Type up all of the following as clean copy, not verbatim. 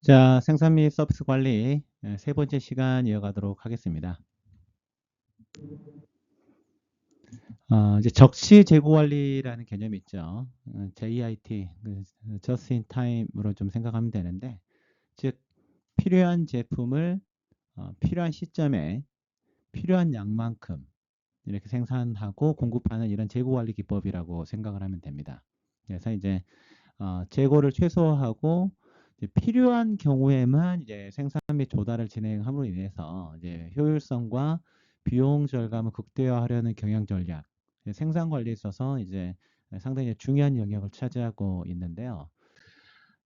자, 생산 및 서비스 관리 세 번째 시간 이어가도록 하겠습니다. 이제 적시 재고 관리라는 개념이 있죠. JIT, Just in Time으로 좀 생각하면 되는데, 즉 필요한 제품을 필요한 시점에 필요한 양만큼 이렇게 생산하고 공급하는 이런 재고 관리 기법이라고 생각을 하면 됩니다. 그래서 이제 재고를 최소화하고 이제 필요한 경우에만 이제 생산 및 조달을 진행함으로 인해서 이제 효율성과 비용 절감을 극대화하려는 경영 전략, 생산 관리에 있어서 이제 상당히 중요한 영역을 차지하고 있는데요.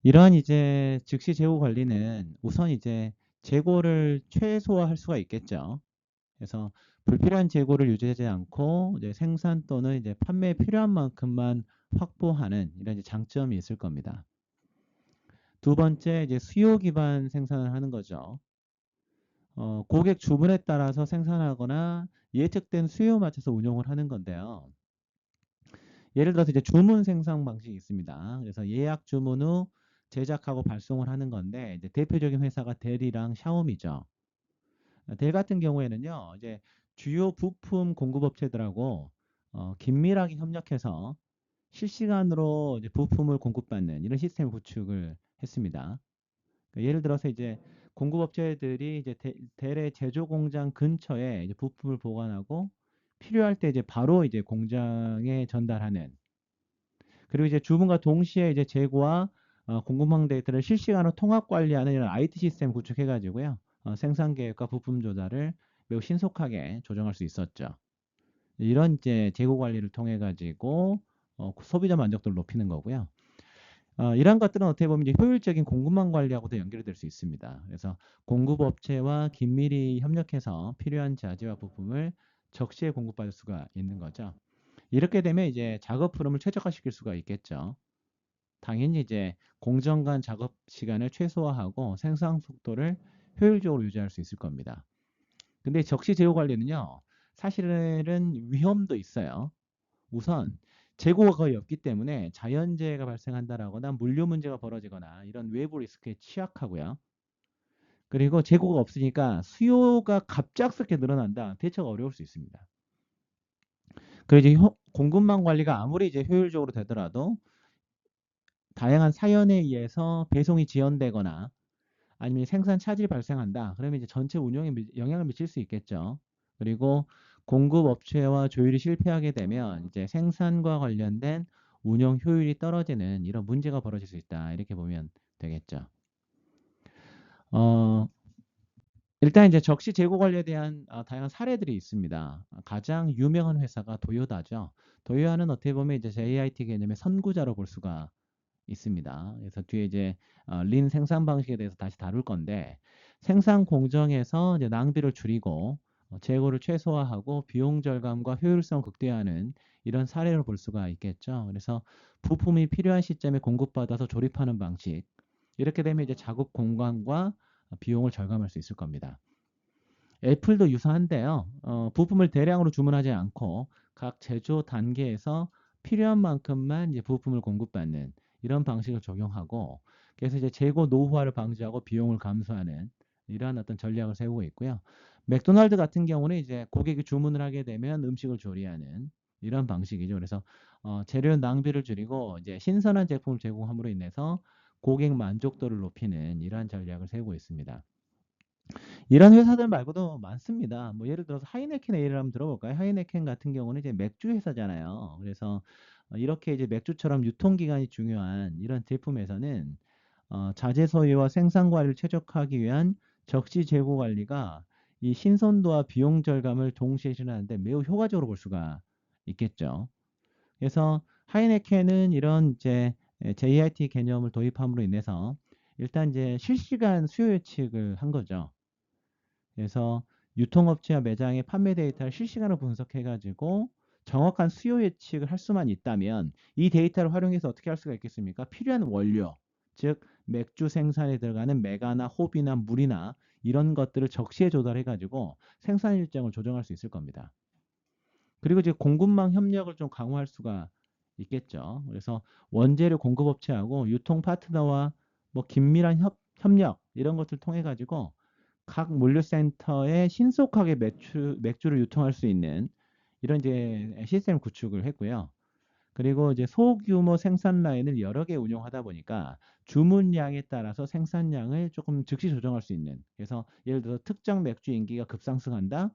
이러한 이제 즉시 재고 관리는 우선 이제 재고를 최소화할 수가 있겠죠. 그래서 불필요한 재고를 유지하지 않고 이제 생산 또는 이제 판매에 필요한 만큼만 확보하는 이런 이제 장점이 있을 겁니다. 두 번째 이제 수요 기반 생산을 하는 거죠. 고객 주문에 따라서 생산하거나 예측된 수요에 맞춰서 운영을 하는 건데요. 예를 들어서 이제 주문 생산 방식이 있습니다. 그래서 예약 주문 후 제작하고 발송을 하는 건데 이제 대표적인 회사가 델이랑 샤오미죠. 델 같은 경우에는요, 이제 주요 부품 공급업체들하고 긴밀하게 협력해서 실시간으로 이제 부품을 공급받는 이런 시스템 구축을 했습니다. 그러니까 예를 들어서 이제 공급업체들이 이제 델의 제조 공장 근처에 이제 부품을 보관하고 필요할 때 이제 바로 이제 공장에 전달하는, 그리고 이제 주문과 동시에 이제 재고와 공급망 데이터를 실시간으로 통합 관리하는 이런 IT 시스템 구축해가지고요. 생산 계획과 부품 조달을 매우 신속하게 조정할 수 있었죠. 이런 이제 재고 관리를 통해 가지고 소비자 만족도를 높이는 거고요. 이런 것들은 어떻게 보면 이제 효율적인 공급망 관리하고도 연결될 수 있습니다. 그래서 공급업체와 긴밀히 협력해서 필요한 자재와 부품을 적시에 공급받을 수가 있는 거죠. 이렇게 되면 이제 작업 흐름을 최적화시킬 수가 있겠죠. 당연히 이제 공정 간 작업 시간을 최소화하고 생산 속도를 효율적으로 유지할 수 있을 겁니다. 근데 적시 재고 관리는요, 사실은 위험도 있어요. 우선 재고가 거의 없기 때문에 자연재해가 발생한다라거나 물류 문제가 벌어지거나 이런 외부 리스크에 취약하고요. 그리고 재고가 없으니까 수요가 갑작스럽게 늘어난다. 대처가 어려울 수 있습니다. 그리고 이제 공급망 관리가 아무리 이제 효율적으로 되더라도 다양한 사연에 의해서 배송이 지연되거나 아니면 생산 차질이 발생한다. 그러면 이제 전체 운영에 영향을 미칠 수 있겠죠. 그리고 공급 업체와 조율이 실패하게 되면 이제 생산과 관련된 운영 효율이 떨어지는 이런 문제가 벌어질 수 있다. 이렇게 보면 되겠죠. 어, 일단 이제 적시 재고 관리에 대한 다양한 사례들이 있습니다. 가장 유명한 회사가 도요다죠. 도요타는 어떻게 보면 이제 JIT 개념의 선구자로 볼 수가 있습니다. 그래서 뒤에 이제 린 생산 방식에 대해서 다시 다룰 건데 생산 공정에서 이제 낭비를 줄이고 재고를 최소화하고 비용 절감과 효율성 극대화하는 이런 사례를 볼 수가 있겠죠. 그래서 부품이 필요한 시점에 공급받아서 조립하는 방식. 이렇게 되면 이제 작업 공간과 비용을 절감할 수 있을 겁니다. 애플도 유사한데요. 부품을 대량으로 주문하지 않고 각 제조 단계에서 필요한 만큼만 이제 부품을 공급받는 이런 방식을 적용하고, 그래서 이제 재고 노후화를 방지하고 비용을 감소하는 이러한 어떤 전략을 세우고 있고요. 맥도날드 같은 경우는 이제 고객이 주문을 하게 되면 음식을 조리하는 이런 방식이죠. 그래서 재료 낭비를 줄이고 이제 신선한 제품을 제공함으로 인해서 고객 만족도를 높이는 이러한 전략을 세우고 있습니다. 이런 회사들 말고도 많습니다. 뭐 예를 들어서 하이네켄 예를 한번 들어볼까요? 하이네켄 같은 경우는 이제 맥주 회사잖아요. 그래서 이렇게 이제 맥주처럼 유통기간이 중요한 이런 제품에서는 자재 소유와 생산 관리를 최적화하기 위한 적시 재고 관리가 이 신선도와 비용 절감을 동시에 실현하는데 매우 효과적으로 볼 수가 있겠죠. 그래서 하이네켄은 이런 이제 JIT 개념을 도입함으로 인해서 일단 이제 실시간 수요 예측을 한 거죠. 그래서 유통업체와 매장의 판매 데이터를 실시간으로 분석해가지고 정확한 수요 예측을 할 수만 있다면 이 데이터를 활용해서 어떻게 할 수가 있겠습니까? 필요한 원료, 즉 맥주 생산에 들어가는 메가나 호비나 물이나 이런 것들을 적시에 조달해가지고 생산 일정을 조정할 수 있을 겁니다. 그리고 이제 공급망 협력을 좀 강화할 수가 있겠죠. 그래서 원재료 공급업체하고 유통 파트너와 뭐 긴밀한 협력 이런 것들 통해 가지고 각 물류센터에 신속하게 맥주를 유통할 수 있는 이런 이제 시스템 구축을 했고요. 그리고 이제 소규모 생산 라인을 여러 개 운영하다 보니까 주문량에 따라서 생산량을 조금 즉시 조정할 수 있는. 그래서 예를 들어서 특정 맥주 인기가 급상승한다.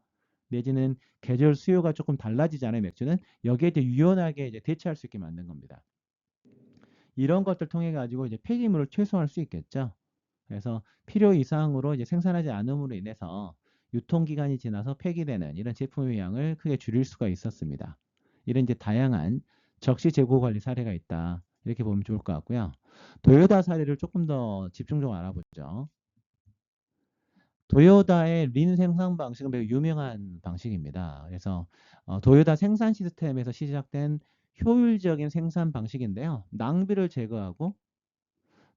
내지는 계절 수요가 조금 달라지잖아요, 맥주는. 여기에 이제 유연하게 이제 대처할 수 있게 만든 겁니다. 이런 것들 통해 가지고 이제 폐기물을 최소화할 수 있겠죠. 그래서 필요 이상으로 이제 생산하지 않음으로 인해서 유통기간이 지나서 폐기되는 이런 제품의 양을 크게 줄일 수가 있었습니다. 이런 이제 다양한 적시 재고 관리 사례가 있다. 이렇게 보면 좋을 것 같고요. 도요타 사례를 조금 더 집중적으로 알아보죠. 도요타의 린 생산 방식은 매우 유명한 방식입니다. 그래서 도요타 생산 시스템에서 시작된 효율적인 생산 방식인데요. 낭비를 제거하고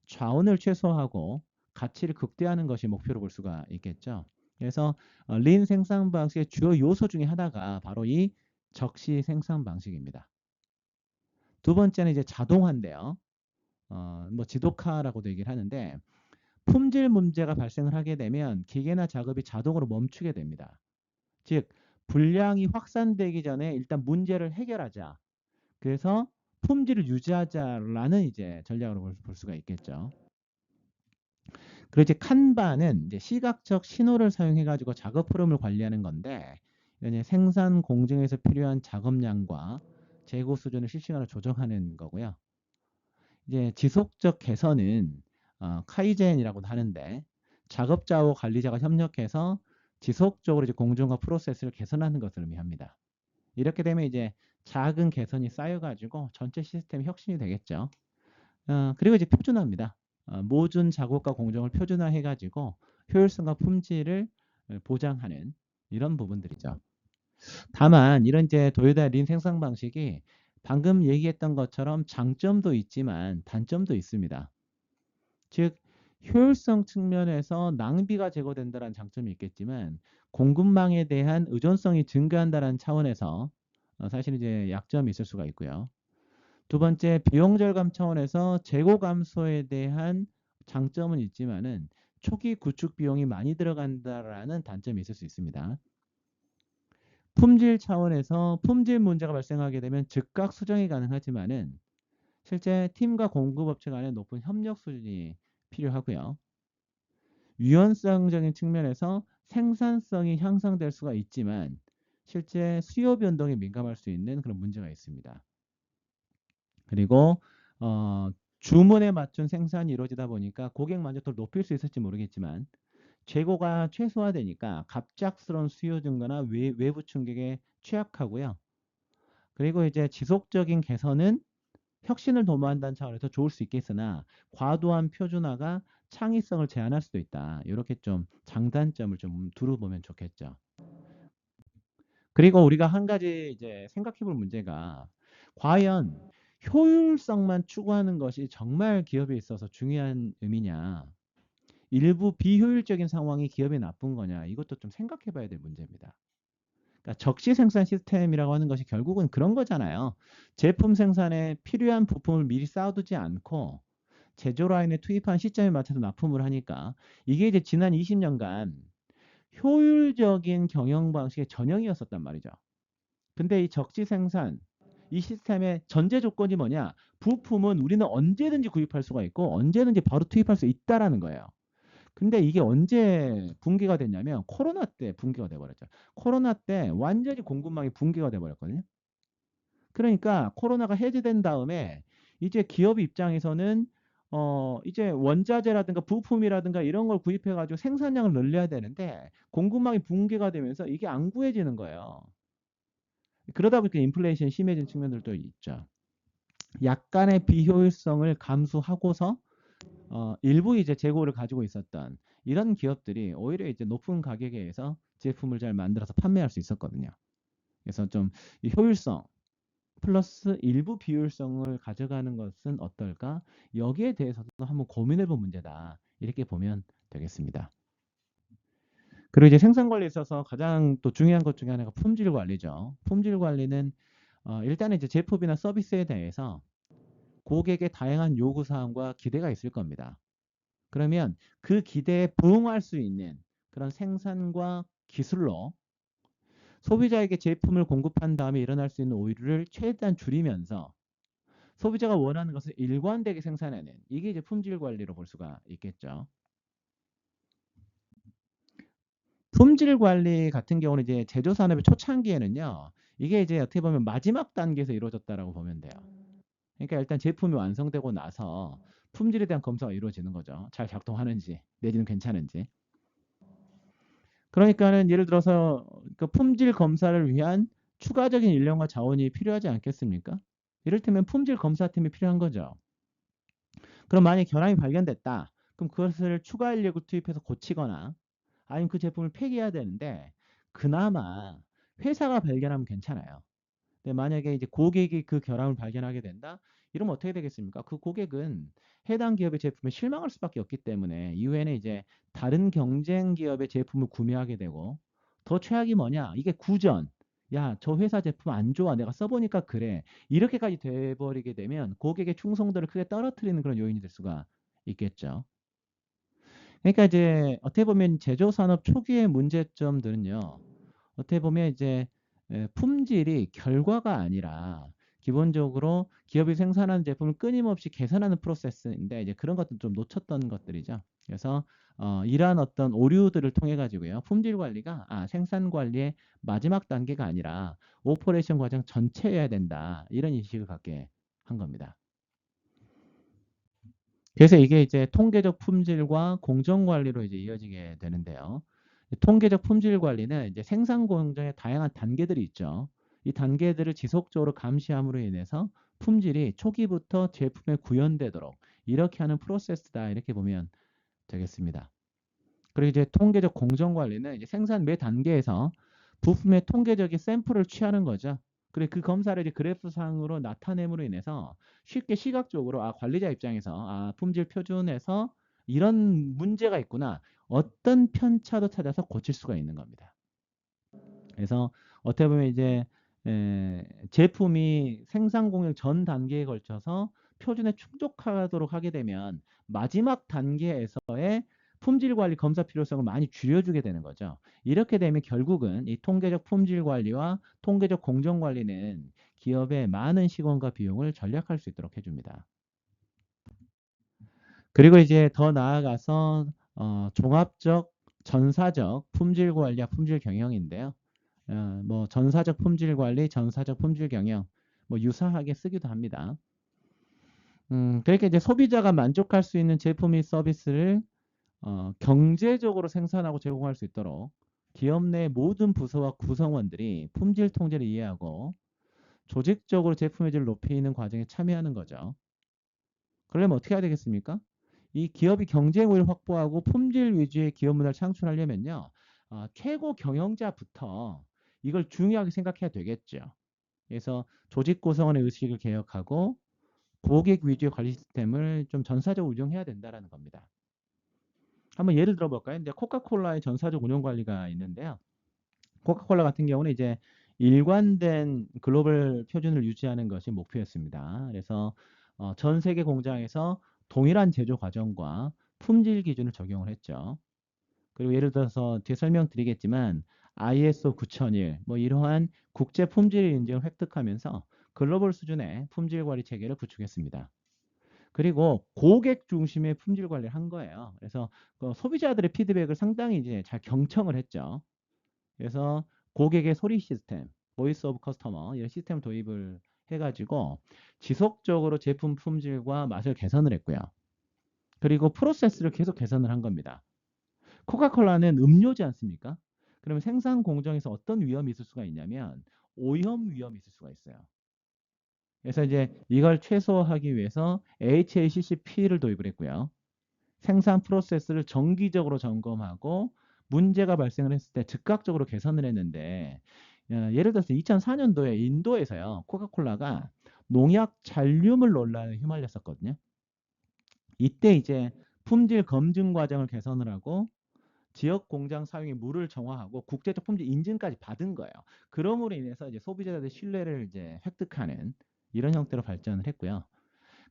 좌우를 최소화하고 가치를 극대화하는 것이 목표로 볼 수가 있겠죠. 그래서 린 생산 방식의 주요 요소 중에 하나가 바로 이 적시 생산 방식입니다. 두 번째는 이제 자동화인데요. 뭐 지도카라고도 얘기를 하는데 품질 문제가 발생을 하게 되면 기계나 작업이 자동으로 멈추게 됩니다. 즉 불량이 확산되기 전에 일단 문제를 해결하자. 그래서 품질을 유지하자라는 이제 전략으로 볼 수가 있겠죠. 그리고 이제 칸반은 이제 시각적 신호를 사용해 가지고 작업 흐름을 관리하는 건데 이제 생산 공정에서 필요한 작업량과 재고 수준을 실시간으로 조정하는 거고요. 이제 지속적 개선은 카이젠이라고도 하는데 작업자와 관리자가 협력해서 지속적으로 이제 공정과 프로세스를 개선하는 것을 의미합니다. 이렇게 되면 이제 작은 개선이 쌓여가지고 전체 시스템 혁신이 되겠죠. 그리고 이제 표준화입니다. 모든 작업과 공정을 표준화해가지고 효율성과 품질을 보장하는 이런 부분들이죠. 다만 이런 이제 도요타 린 생산 방식이 방금 얘기했던 것처럼 장점도 있지만 단점도 있습니다. 즉 효율성 측면에서 낭비가 제거된다는 장점이 있겠지만 공급망에 대한 의존성이 증가한다는 차원에서 사실 이제 약점이 있을 수가 있고요. 두 번째 비용 절감 차원에서 재고 감소에 대한 장점은 있지만은 초기 구축 비용이 많이 들어간다라는 단점이 있을 수 있습니다. 품질 차원에서 품질 문제가 발생하게 되면 즉각 수정이 가능하지만은 실제 팀과 공급업체 간의 높은 협력 수준이 필요하고요. 유연성적인 측면에서 생산성이 향상될 수가 있지만 실제 수요 변동에 민감할 수 있는 그런 문제가 있습니다. 그리고 주문에 맞춘 생산이 이루어지다 보니까 고객 만족도를 높일 수 있을지 모르겠지만 재고가 최소화되니까 갑작스러운 수요 증가나 외부 충격에 취약하고요. 그리고 이제 지속적인 개선은 혁신을 도모한다는 차원에서 좋을 수 있겠으나 과도한 표준화가 창의성을 제한할 수도 있다. 이렇게 좀 장단점을 좀 두루 보면 좋겠죠. 그리고 우리가 한 가지 이제 생각해 볼 문제가 과연 효율성만 추구하는 것이 정말 기업에 있어서 중요한 의미냐? 일부 비효율적인 상황이 기업에 나쁜 거냐? 이것도 좀 생각해 봐야 될 문제입니다. 그러니까 적시 생산 시스템이라고 하는 것이 결국은 그런 거잖아요. 제품 생산에 필요한 부품을 미리 쌓아두지 않고 제조 라인에 투입한 시점에 맞춰서 납품을 하니까 이게 이제 지난 20년간 효율적인 경영 방식의 전형이었었단 말이죠. 근데 이 적시 생산 이 시스템의 전제 조건이 뭐냐? 부품은 우리는 언제든지 구입할 수가 있고 언제든지 바로 투입할 수 있다라는 거예요. 근데 이게 언제 붕괴가 됐냐면 코로나 때 붕괴가 돼버렸죠. 코로나 때 완전히 공급망이 붕괴가 돼버렸거든요. 그러니까 코로나가 해제된 다음에 이제 기업 입장에서는 이제 원자재라든가 부품이라든가 이런 걸 구입해 가지고 생산량을 늘려야 되는데 공급망이 붕괴가 되면서 이게 안 구해지는 거예요. 그러다 보니까 인플레이션이 심해진 측면들도 있죠. 약간의 비효율성을 감수하고서 일부 이제 재고를 가지고 있었던 이런 기업들이 오히려 이제 높은 가격에 의해서 제품을 잘 만들어서 판매할 수 있었거든요. 그래서 좀 이 효율성 플러스 일부 비효율성을 가져가는 것은 어떨까? 여기에 대해서도 한번 고민해 본 문제다. 이렇게 보면 되겠습니다. 그리고 이제 생산 관리에 있어서 가장 또 중요한 것 중에 하나가 품질 관리죠. 품질 관리는 일단은 이제 제품이나 서비스에 대해서 고객의 다양한 요구 사항과 기대가 있을 겁니다. 그러면 그 기대에 부응할 수 있는 그런 생산과 기술로 소비자에게 제품을 공급한 다음에 일어날 수 있는 오류를 최대한 줄이면서 소비자가 원하는 것을 일관되게 생산하는 이게 이제 품질 관리로 볼 수가 있겠죠. 품질 관리 같은 경우는 이제 제조 산업의 초창기에는요. 이게 이제 어떻게 보면 마지막 단계에서 이루어졌다라고 보면 돼요. 그러니까 일단 제품이 완성되고 나서 품질에 대한 검사가 이루어지는 거죠. 잘 작동하는지, 내지는 괜찮은지. 그러니까는 예를 들어서 그 품질 검사를 위한 추가적인 인력과 자원이 필요하지 않겠습니까? 이를테면 품질 검사팀이 필요한 거죠. 그럼 만약 결함이 발견됐다. 그럼 그것을 추가 인력을 투입해서 고치거나 아니면 그 제품을 폐기해야 되는데 그나마 회사가 발견하면 괜찮아요. 근데 만약에 이제 고객이 그 결함을 발견하게 된다? 이러면 어떻게 되겠습니까? 그 고객은 해당 기업의 제품에 실망할 수밖에 없기 때문에 이후에는 이제 다른 경쟁 기업의 제품을 구매하게 되고 더 최악이 뭐냐? 이게 구전. 야, 저 회사 제품 안 좋아. 내가 써보니까 그래. 이렇게까지 돼버리게 되면 고객의 충성도를 크게 떨어뜨리는 그런 요인이 될 수가 있겠죠. 그러니까 이제 어떻게 보면 제조 산업 초기의 문제점들은요. 어떻게 보면 이제 품질이 결과가 아니라 기본적으로 기업이 생산하는 제품을 끊임없이 개선하는 프로세스인데 이제 그런 것도 좀 놓쳤던 것들이죠. 그래서 이러한 어떤 오류들을 통해 가지고요. 품질 관리가 생산 관리의 마지막 단계가 아니라 오퍼레이션 과정 전체여야 된다. 이런 인식을 갖게 한 겁니다. 그래서 이게 이제 통계적 품질과 공정 관리로 이제 이어지게 되는데요. 통계적 품질 관리는 이제 생산 공정의 다양한 단계들이 있죠. 이 단계들을 지속적으로 감시함으로 인해서 품질이 초기부터 제품에 구현되도록 이렇게 하는 프로세스다. 이렇게 보면 되겠습니다. 그리고 이제 통계적 공정 관리는 이제 생산 매 단계에서 부품의 통계적인 샘플을 취하는 거죠. 그리고 그 검사를 이제 그래프상으로 나타냄으로 인해서 쉽게 시각적으로 관리자 입장에서 품질 표준에서 이런 문제가 있구나. 어떤 편차도 찾아서 고칠 수가 있는 겁니다. 그래서 어떻게 보면 이제 제품이 생산 공정 전 단계에 걸쳐서 표준에 충족하도록 하게 되면 마지막 단계에서의 품질 관리 검사 필요성을 많이 줄여주게 되는 거죠. 이렇게 되면 결국은 이 통계적 품질 관리와 통계적 공정 관리는 기업의 많은 시간과 비용을 절약할 수 있도록 해줍니다. 그리고 이제 더 나아가서 종합적 전사적 품질 관리와 품질 경영인데요. 뭐 전사적 품질 관리, 전사적 품질 경영 뭐 유사하게 쓰기도 합니다. 그러니까 이제 소비자가 만족할 수 있는 제품 및 서비스를 경제적으로 생산하고 제공할 수 있도록 기업 내 모든 부서와 구성원들이 품질 통제를 이해하고 조직적으로 제품의 질을 높이는 과정에 참여하는 거죠. 그러려면 어떻게 해야 되겠습니까? 이 기업이 경쟁을 확보하고 품질 위주의 기업 문화를 창출하려면요. 최고 경영자부터 이걸 중요하게 생각해야 되겠죠. 그래서 조직 구성원의 의식을 개혁하고 고객 위주의 관리 시스템을 좀 전사적으로 운영해야 된다라는 겁니다. 한번 예를 들어볼까요? 이제 코카콜라의 전사적 운영 관리가 있는데요. 코카콜라 같은 경우는 이제 일관된 글로벌 표준을 유지하는 것이 목표였습니다. 그래서 전 세계 공장에서 동일한 제조 과정과 품질 기준을 적용을 했죠. 그리고 예를 들어서 뒤에 설명드리겠지만 ISO 9001 뭐 이러한 국제 품질 인증을 획득하면서 글로벌 수준의 품질 관리 체계를 구축했습니다. 그리고 고객 중심의 품질 관리를 한 거예요. 그래서 그 소비자들의 피드백을 상당히 이제 잘 경청을 했죠. 그래서 고객의 소리 시스템, 보이스 오브 커스터머 이런 시스템을 도입을 해가지고 지속적으로 제품 품질과 맛을 개선을 했고요. 그리고 프로세스를 계속 개선을 한 겁니다. 코카콜라는 음료지 않습니까? 그러면 생산 공정에서 어떤 위험이 있을 수가 있냐면 오염 위험이 있을 수가 있어요. 그래서 이제 이걸 최소화하기 위해서 HACCP를 도입을 했고요. 생산 프로세스를 정기적으로 점검하고 문제가 발생을 했을 때 즉각적으로 개선을 했는데 예를 들어서 2004년도에 인도에서요. 코카콜라가 농약 잔류물 논란에 휘말렸었거든요. 이때 이제 품질 검증 과정을 개선을 하고 지역 공장 사용의 물을 정화하고 국제적 품질 인증까지 받은 거예요. 그러므로 인해서 이제 소비자들의 신뢰를 이제 획득하는 이런 형태로 발전을 했고요.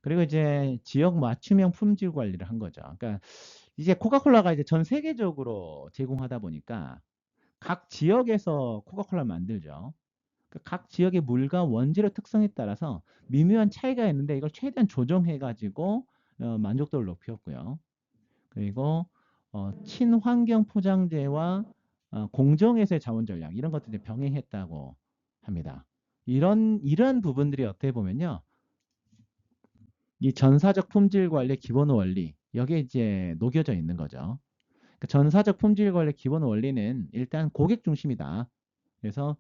그리고 이제 지역 맞춤형 품질 관리를 한 거죠. 그러니까 이제 코카콜라가 이제 전 세계적으로 제공하다 보니까 각 지역에서 코카콜라를 만들죠. 각 지역의 물과 원재료 특성에 따라서 미묘한 차이가 있는데 이걸 최대한 조정해 가지고 만족도를 높였고요. 그리고 친환경 포장재와 공정에서의 자원 전략 이런 것들이 병행했다고 합니다. 이런 부분들이 어떻게 보면요. 이 전사적 품질 관리 기본 원리 여기에 이제 녹여져 있는 거죠. 전사적 품질 관리 기본 원리는 일단 고객 중심이다. 그래서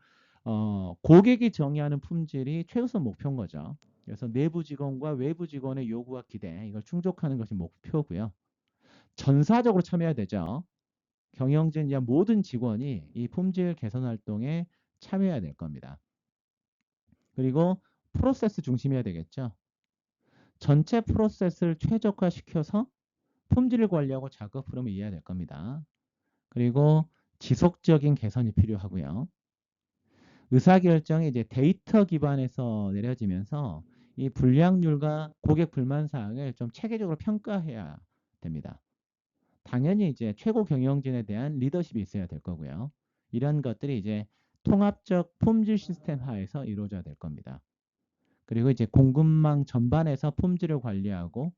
고객이 정의하는 품질이 최우선 목표인 거죠. 그래서 내부 직원과 외부 직원의 요구와 기대 이걸 충족하는 것이 목표고요. 전사적으로 참여해야 되죠. 경영진 이하 모든 직원이 이 품질 개선 활동에 참여해야 될 겁니다. 그리고 프로세스 중심이어야 되겠죠. 전체 프로세스를 최적화시켜서 품질을 관리하고 작업 흐름을 이해해야 될 겁니다. 그리고 지속적인 개선이 필요하고요. 의사결정이 이제 데이터 기반에서 내려지면서 이 불량률과 고객 불만 사항을 좀 체계적으로 평가해야 됩니다. 당연히 이제 최고 경영진에 대한 리더십이 있어야 될 거고요. 이런 것들이 이제 통합적 품질 시스템 하에서 이루어져야 될 겁니다. 그리고 이제 공급망 전반에서 품질을 관리하고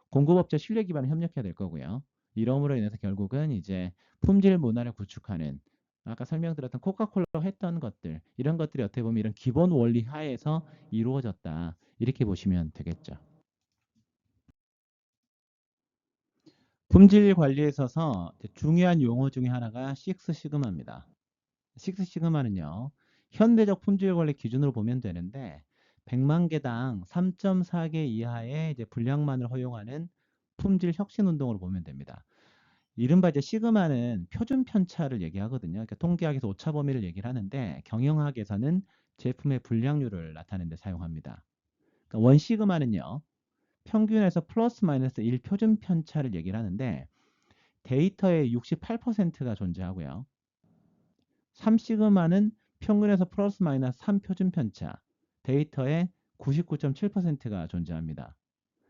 공급업체 신뢰 기반을 협력해야 될 거고요. 이러므로 인해서 결국은 이제 품질 문화를 구축하는 아까 설명드렸던 코카콜라가 했던 것들 이런 것들이 어떻게 보면 이런 기본 원리 하에서 이루어졌다 이렇게 보시면 되겠죠. 품질 관리에 있어서 중요한 용어 중에 하나가 식스 시그마입니다. 식스 시그마는요. 현대적 품질 관리 기준으로 보면 되는데 100만 개당 3.4개 이하의 이제 분량만을 허용하는 품질 혁신 운동으로 보면 됩니다. 이른바 이제 시그마는 표준 편차를 얘기하거든요. 그러니까 통계학에서 오차 범위를 얘기를 하는데 경영학에서는 제품의 분량률을 나타내는 데 사용합니다. 그러니까 원 시그마는요. 평균에서 플러스 마이너스 1 표준 편차를 얘기를 하는데 데이터의 68%가 존재하고요. 3 시그마는 평균에서 플러스 마이너스 3 표준 편차, 데이터의 99.7%가 존재합니다.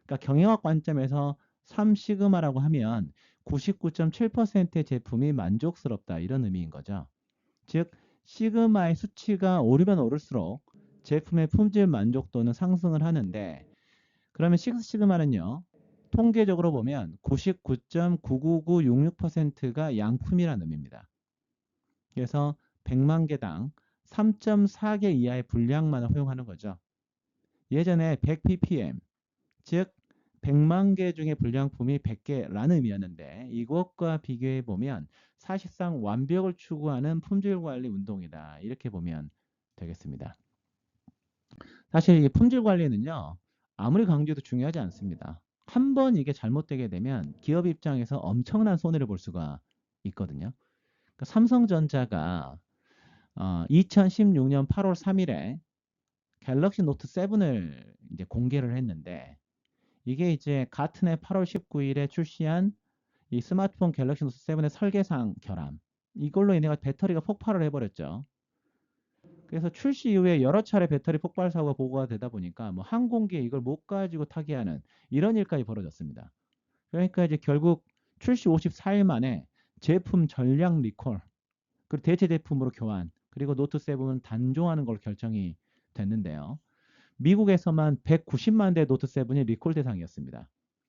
그러니까 경영학 관점에서 3 시그마라고 하면 99.7%의 제품이 만족스럽다 이런 의미인 거죠. 즉 시그마의 수치가 오르면 오를수록 제품의 품질 만족도는 상승을 하는데 그러면 식스 시그마는요. 통계적으로 보면 99.99966%가 양품이라는 의미입니다. 그래서 100만 개당 3.4개 이하의 분량만을 허용하는 거죠. 예전에 100 ppm, 즉 100만 개 중에 불량품이 100개라는 의미였는데 이것과 비교해 보면 사실상 완벽을 추구하는 품질 관리 운동이다. 이렇게 보면 되겠습니다. 사실 이 품질 관리는요. 아무리 강조해도 중요하지 않습니다. 한 번 이게 잘못되게 되면 기업 입장에서 엄청난 손해를 볼 수가 있거든요. 그러니까 삼성전자가 2016년 8월 3일에 갤럭시 노트 7을 이제 공개를 했는데 이게 이제 같은 해 8월 19일에 출시한 이 스마트폰 갤럭시 노트 7의 설계상 결함 이걸로 인해 배터리가 폭발을 해버렸죠. 그래서 출시 이후에 여러 차례 배터리 폭발 사고가 보고가 되다 보니까 뭐 항공기에 이걸 못 가지고 타게 하는 이런 일까지 벌어졌습니다. 그러니까 이제 결국 출시 54일 만에 제품 전량 리콜, 그리고 대체 제품으로 교환, 그리고 노트 7은 단종하는 걸로 결정이 됐는데요. 미국에서만 190만 대 노트 7이 리콜 대상이었습니다.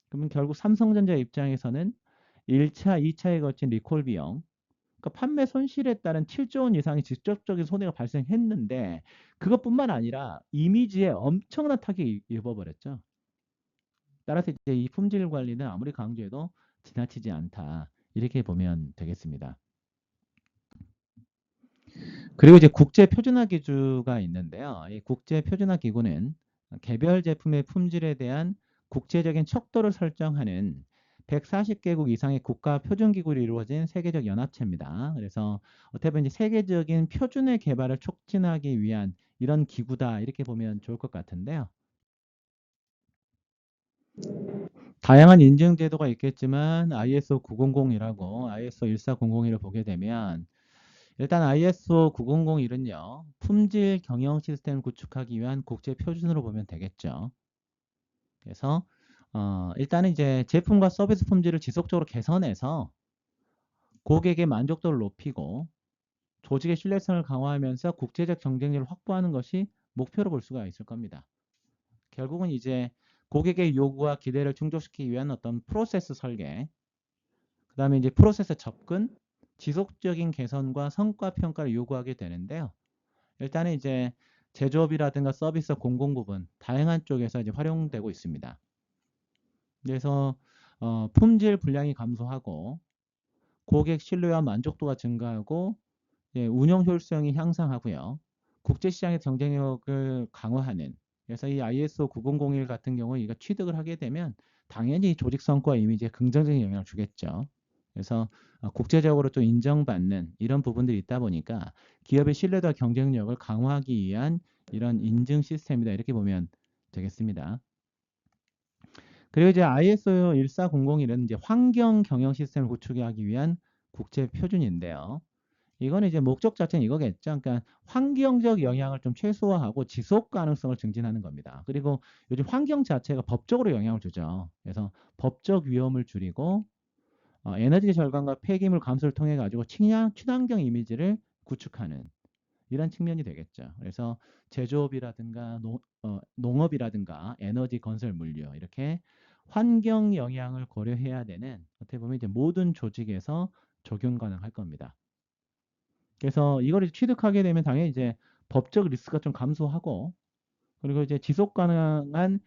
그러면 결국 삼성전자 입장에서는 1차, 2차에 걸친 리콜 비용, 그러니까 판매 손실에 따른 7조 원 이상의 직접적인 손해가 발생했는데 그것뿐만 아니라 이미지에 엄청난 타격이 입어버렸죠. 따라서 이제 이 품질 관리는 아무리 강조해도 지나치지 않다. 이렇게 보면 되겠습니다. 그리고 이제 국제 표준화 기구가 있는데요. 이 국제 표준화 기구는 개별 제품의 품질에 대한 국제적인 척도를 설정하는 140개국 이상의 국가 표준 기구로 이루어진 세계적 연합체입니다. 그래서 어떻게 보면 이제 세계적인 표준의 개발을 촉진하기 위한 이런 기구다 이렇게 보면 좋을 것 같은데요. 다양한 인증 제도가 있겠지만 ISO 900이라고 ISO 14001을 보게 되면 일단 ISO 9001은요. 품질 경영 시스템을 구축하기 위한 국제 표준으로 보면 되겠죠. 그래서 일단은 이제 제품과 서비스 품질을 지속적으로 개선해서 고객의 만족도를 높이고 조직의 신뢰성을 강화하면서 국제적 경쟁력을 확보하는 것이 목표로 볼 수가 있을 겁니다. 결국은 이제 고객의 요구와 기대를 충족시키기 위한 어떤 프로세스 설계, 그 다음에 이제 프로세스 접근, 지속적인 개선과 성과 평가를 요구하게 되는데요. 일단은 이제 제조업이라든가 서비스 공공부문 다양한 쪽에서 이제 활용되고 있습니다. 그래서 품질 불량이 감소하고 고객 신뢰와 만족도가 증가하고 운영 효율성이 향상하고요. 국제시장의 경쟁력을 강화하는, 그래서 이 ISO 9001 같은 경우 이거 취득을 하게 되면 당연히 조직 성과 이미지에 긍정적인 영향을 주겠죠. 그래서 국제적으로 또 인정받는 이런 부분들이 있다 보니까 기업의 신뢰도와 경쟁력을 강화하기 위한 이런 인증 시스템이다, 이렇게 보면 되겠습니다. 그리고 이제 ISO 14001은 이제 환경 경영 시스템을 구축하기 위한 국제 표준인데요. 이거는 이제 목적 자체는 이거겠죠. 그러니까 환경적 영향을 좀 최소화하고 지속 가능성을 증진하는 겁니다. 그리고 요즘 환경 자체가 법적으로 영향을 주죠. 그래서 법적 위험을 줄이고 에너지 절감과 폐기물 감소를 통해 가지고 친환경 이미지를 구축하는 이런 측면이 되겠죠. 그래서 제조업이라든가 농업이라든가 에너지 건설 물류 이렇게 환경 영향을 고려해야 되는, 어떻게 보면 이제 모든 조직에서 적용 가능할 겁니다. 그래서 이거를 취득하게 되면 당연히 이제 법적 리스크가 좀 감소하고, 그리고 이제 지속 가능한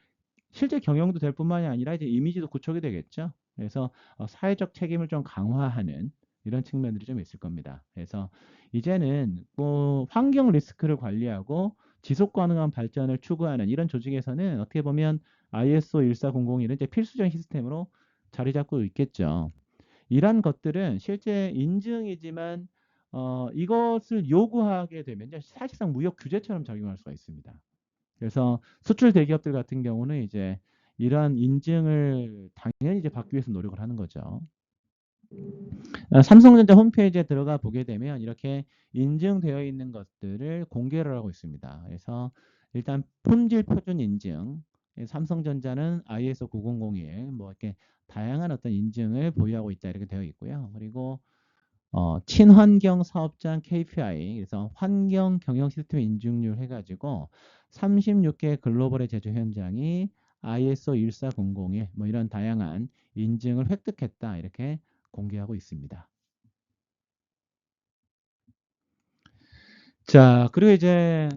실제 경영도 될 뿐만이 아니라 이제 이미지도 구축이 되겠죠. 그래서 사회적 책임을 좀 강화하는 이런 측면들이 좀 있을 겁니다. 그래서 이제는 뭐 환경 리스크를 관리하고 지속 가능한 발전을 추구하는 이런 조직에서는 어떻게 보면 ISO 14001은 이제 필수적인 시스템으로 자리 잡고 있겠죠. 이러한 것들은 실제 인증이지만 이것을 요구하게 되면 사실상 무역 규제처럼 작용할 수가 있습니다. 그래서 수출 대기업들 같은 경우는 이제 이러한 인증을 당연히 이제 받기 위해서 노력을 하는 거죠. 삼성전자 홈페이지에 들어가 보게 되면 이렇게 인증되어 있는 것들을 공개를 하고 있습니다. 그래서 일단 품질 표준 인증, 삼성전자는 ISO 9001, 뭐 이렇게 다양한 어떤 인증을 보유하고 있다, 이렇게 되어 있고요. 그리고 친환경 사업장 KPI, 그래서 환경 경영 시스템 인증률 해가지고 36개 글로벌의 제조 현장이 ISO 14001, 뭐 이런 다양한 인증을 획득했다, 이렇게 공개하고 있습니다. 자, 그리고 이제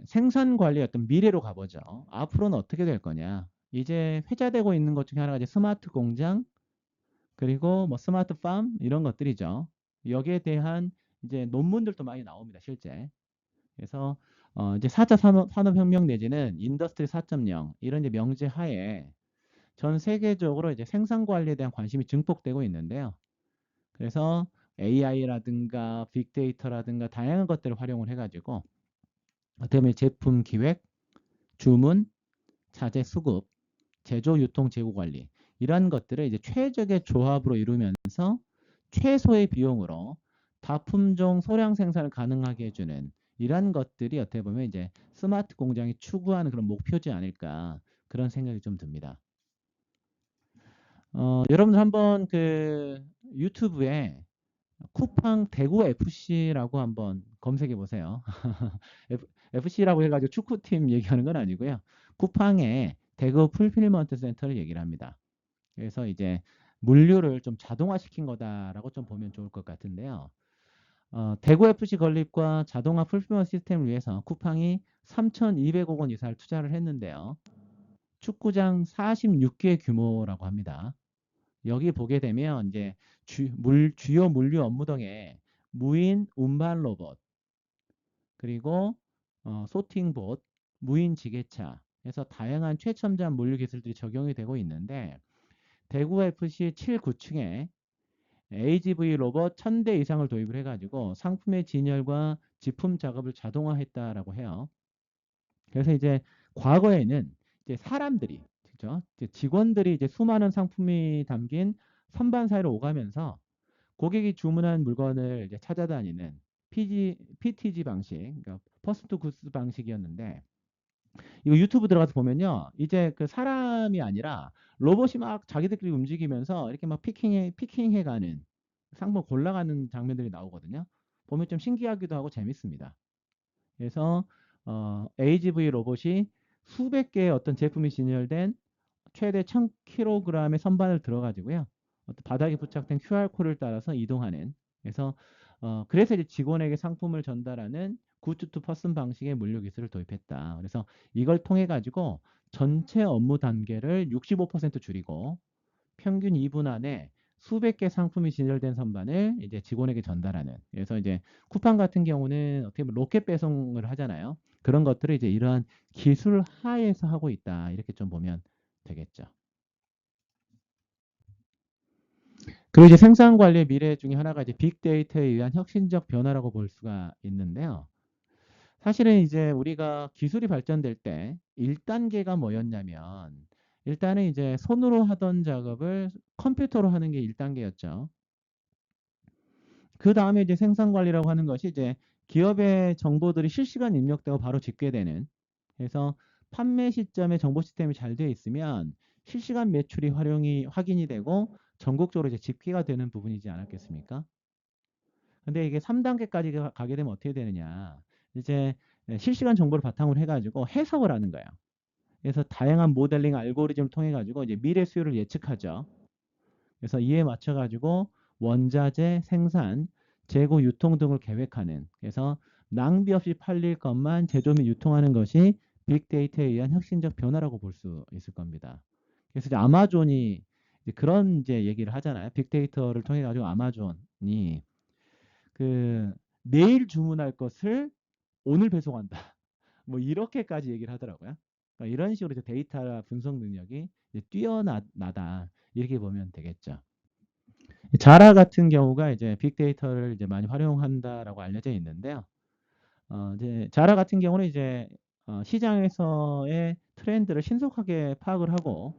생산 관리 어떤 미래로 가보죠. 앞으로는 어떻게 될 거냐? 이제 회자되고 있는 것 중에 하나가 이제 스마트 공장, 그리고 뭐 스마트 팜 이런 것들이죠. 여기에 대한 이제 논문들도 많이 나옵니다, 실제. 그래서 이제 4차 산업혁명 내지는 인더스트리 4.0 이런 이제 명제 하에 전 세계적으로 이제 생산 관리에 대한 관심이 증폭되고 있는데요. 그래서 AI라든가 빅데이터라든가 다양한 것들을 활용을 해가지고 어떻게 보면 제품 기획, 주문, 자재 수급, 제조, 유통, 재고 관리 이러한 것들을 이제 최적의 조합으로 이루면서 최소의 비용으로 다품종 소량 생산을 가능하게 해주는 이러한 것들이 어떻게 보면 이제 스마트 공장이 추구하는 그런 목표지 않을까, 그런 생각이 좀 듭니다. 여러분들 한번 그 유튜브에 쿠팡 대구 FC라고 한번 검색해 보세요. FC라고 해가지고 축구팀 얘기하는 건 아니고요. 쿠팡의 대구 풀필먼트 센터를 얘기를 합니다. 그래서 이제 물류를 좀 자동화시킨 거다라고 좀 보면 좋을 것 같은데요. 대구 FC 건립과 자동화 풀필먼트 시스템을 위해서 쿠팡이 3,200억 원 이상을 투자를 했는데요. 축구장 46개 규모라고 합니다. 여기 보게 되면 이제 주요 물류 업무등에 무인 운반 로봇, 그리고 소팅봇, 무인 지게차 해서 다양한 최첨단 물류 기술들이 적용이 되고 있는데, 대구 FC 7, 9층에 AGV 로봇 1000대 이상을 도입을 해가지고 상품의 진열과 지품 작업을 자동화했다라고 해요. 그래서 이제 과거에는 이제 사람들이, 그죠? 이제 직원들이 이제 수많은 상품이 담긴 선반 사이로 오가면서 고객이 주문한 물건을 이제 찾아다니는 PTG 방식, 그러니까 퍼스트 구스 방식이었는데, 이거 유튜브 들어가서 보면요. 이제 그 사람이 아니라 로봇이 막 자기들끼리 움직이면서 이렇게 막 피킹해 가는 상품 골라가는 장면들이 나오거든요. 보면 좀 신기하기도 하고 재밌습니다. 그래서 AGV 로봇이 수백 개의 어떤 제품이 진열된 최대 1000kg의 선반을 들어가지고요. 어떤 바닥에 부착된 QR코드를 따라서 이동하는. 그래서 그래서 이제 직원에게 상품을 전달하는 굿즈 투 퍼슨 방식의 물류 기술을 도입했다. 그래서 이걸 통해 가지고 전체 업무 단계를 65% 줄이고 평균 2분 안에 수백 개 상품이 진열된 선반을 이제 직원에게 전달하는. 그래서 이제 쿠팡 같은 경우는 어떻게 보면 로켓 배송을 하잖아요. 그런 것들을 이제 이러한 기술 하에서 하고 있다. 이렇게 좀 보면 되겠죠. 그리고 이제 생산 관리의 미래 중에 하나가 이제 빅데이터에 의한 혁신적 변화라고 볼 수가 있는데요. 사실은 이제 우리가 기술이 발전될 때 1단계가 뭐였냐면 일단은 이제 손으로 하던 작업을 컴퓨터로 하는 게 1단계였죠. 그 다음에 이제 생산 관리라고 하는 것이 이제 기업의 정보들이 실시간 입력되고 바로 집계되는. 그래서 판매 시점에 정보 시스템이 잘 되어 있으면 실시간 매출이 활용이 확인이 되고 전국적으로 이제 집계가 되는 부분이지 않았겠습니까? 근데 이게 3단계까지 가게 되면 어떻게 되느냐? 이제 실시간 정보를 바탕으로 해가지고 해석을 하는 거예요. 그래서 다양한 모델링 알고리즘을 통해 가지고 이제 미래 수요를 예측하죠. 그래서 이에 맞춰 가지고 원자재 생산, 재고, 유통 등을 계획하는. 그래서 낭비 없이 팔릴 것만 제조 및 유통하는 것이 빅데이터에 의한 혁신적 변화라고 볼 수 있을 겁니다. 그래서 이제 아마존이 이제 그런 이제 얘기를 하잖아요. 빅데이터를 통해 가지고 아마존이 그 내일 주문할 것을 오늘 배송한다. 뭐 이렇게까지 얘기를 하더라고요. 그러니까 이런 식으로 이제 데이터 분석 능력이 이제 뛰어나다 이렇게 보면 되겠죠. 자라 같은 경우가 이제 빅데이터를 이제 많이 활용한다라고 알려져 있는데요. 이제 자라 같은 경우는 이제 시장에서의 트렌드를 신속하게 파악을 하고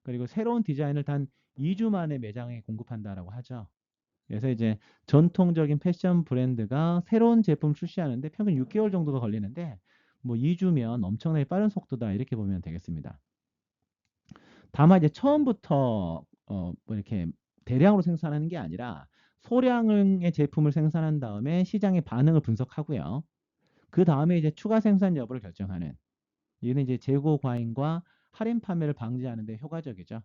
그리고 새로운 디자인을 단 2주 만에 매장에 공급한다라고 하죠. 그래서 이제 전통적인 패션 브랜드가 새로운 제품 출시하는데 평균 6개월 정도가 걸리는데 뭐 2주면 엄청나게 빠른 속도다 이렇게 보면 되겠습니다. 다만 이제 처음부터 뭐 이렇게 대량으로 생산하는 게 아니라 소량의 제품을 생산한 다음에 시장의 반응을 분석하고요. 그 다음에 이제 추가 생산 여부를 결정하는. 이는 이제 재고 과잉과 할인 판매를 방지하는 데 효과적이죠.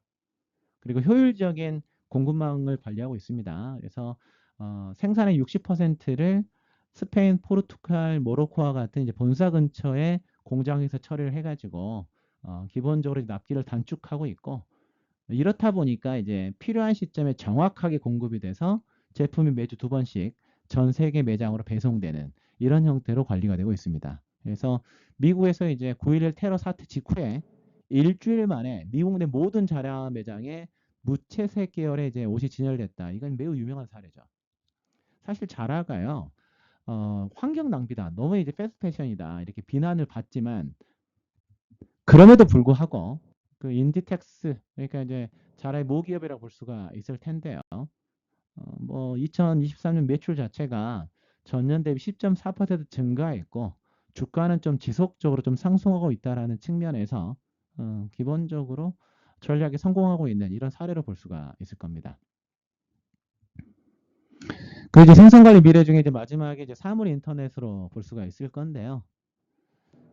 그리고 효율적인 공급망을 관리하고 있습니다. 그래서 생산의 60%를 스페인, 포르투갈, 모로코와 같은 이제 본사 근처에 공장에서 처리를 해가지고 기본적으로 납기를 단축하고 있고 이렇다 보니까 이제 필요한 시점에 정확하게 공급이 돼서 제품이 매주 2번씩 전 세계 매장으로 배송되는 이런 형태로 관리가 되고 있습니다. 그래서 미국에서 이제 9.11 테러 사태 직후에 일주일 만에 미국 내 모든 자라 매장에 무채색 계열의 이제 옷이 진열됐다. 이건 매우 유명한 사례죠. 사실 자라가요. 환경 낭비다. 너무 이제 패스트 패션이다. 이렇게 비난을 받지만 그럼에도 불구하고 그 인디텍스 그러니까 이제 자라의 모기업이라고 볼 수가 있을 텐데요. 뭐 2023년 매출 자체가 전년 대비 10.4% 증가했고 주가는 좀 지속적으로 좀 상승하고 있다라는 측면에서 기본적으로 전략에 성공하고 있는 이런 사례로 볼 수가 있을 겁니다. 그 이제 생산 관리 미래 중에 이제 마지막에 이제 사물 인터넷으로 볼 수가 있을 건데요.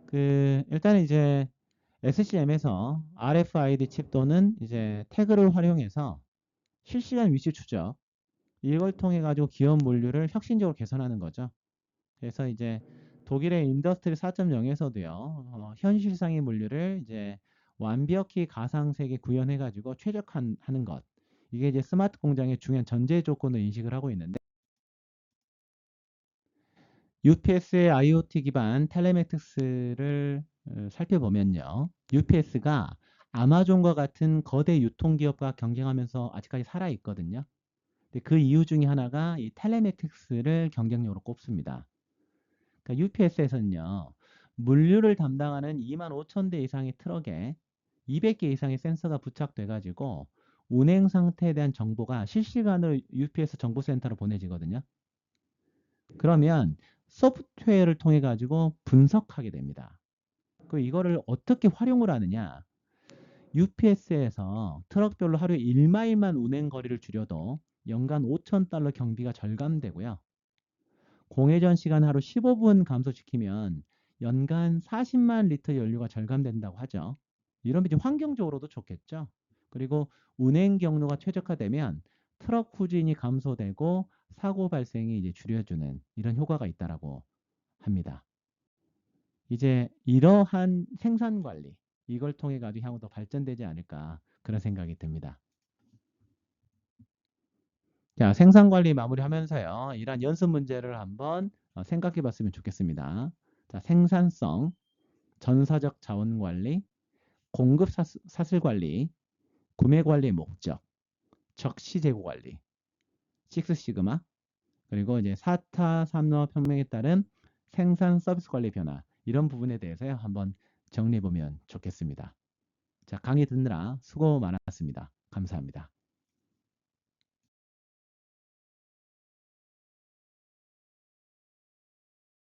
그 일단 이제 SCM에서 RFID 칩 또는 이제 태그를 활용해서 실시간 위치 추적 이걸 통해 가지고 기업 물류를 혁신적으로 개선하는 거죠. 그래서 이제 독일의 인더스트리 4.0에서도요. 현실상의 물류를 이제 완벽히 가상 세계 구현해 가지고 최적화하는 것. 이게 이제 스마트 공장의 중요한 전제 조건으로 인식을 하고 있는데 UPS의 IoT 기반 텔레매틱스를 살펴보면요. UPS가 아마존과 같은 거대 유통기업과 경쟁하면서 아직까지 살아 있거든요. 근데 그 이유 중에 하나가 이 텔레매틱스를 경쟁력으로 꼽습니다. 그러니까 UPS에서는요. 물류를 담당하는 2만 5천 대 이상의 트럭에 200개 이상의 센서가 부착돼 가지고 운행 상태에 대한 정보가 실시간으로 UPS 정보센터로 보내지거든요. 그러면 소프트웨어를 통해 가지고 분석하게 됩니다. 이거를 어떻게 활용을 하느냐? UPS에서 트럭별로 하루에 1마일만 운행 거리를 줄여도 연간 $5,000 경비가 절감되고요. 공회전 시간 하루 15분 감소시키면 연간 40만 리터 연료가 절감된다고 하죠. 이러면 이제 환경적으로도 좋겠죠. 그리고 운행 경로가 최적화되면 트럭 후진이 감소되고 사고 발생이 이제 줄여주는 이런 효과가 있다라고 합니다. 이제 이러한 생산 관리 이걸 통해 가지고 향후 더 발전되지 않을까 그런 생각이 듭니다. 자, 생산 관리 마무리하면서요. 이러한 연습 문제를 한번 생각해 봤으면 좋겠습니다. 자, 생산성, 전사적 자원 관리, 공급 사슬 관리, 구매 관리 목적, 적시 재고 관리, 식스 시그마, 그리고 이제 4차 산업혁명에 따른 생산 서비스 관리 변화 이런 부분에 대해서 한번 정리해 보면 좋겠습니다. 자, 강의 듣느라 수고 많았습니다. 감사합니다.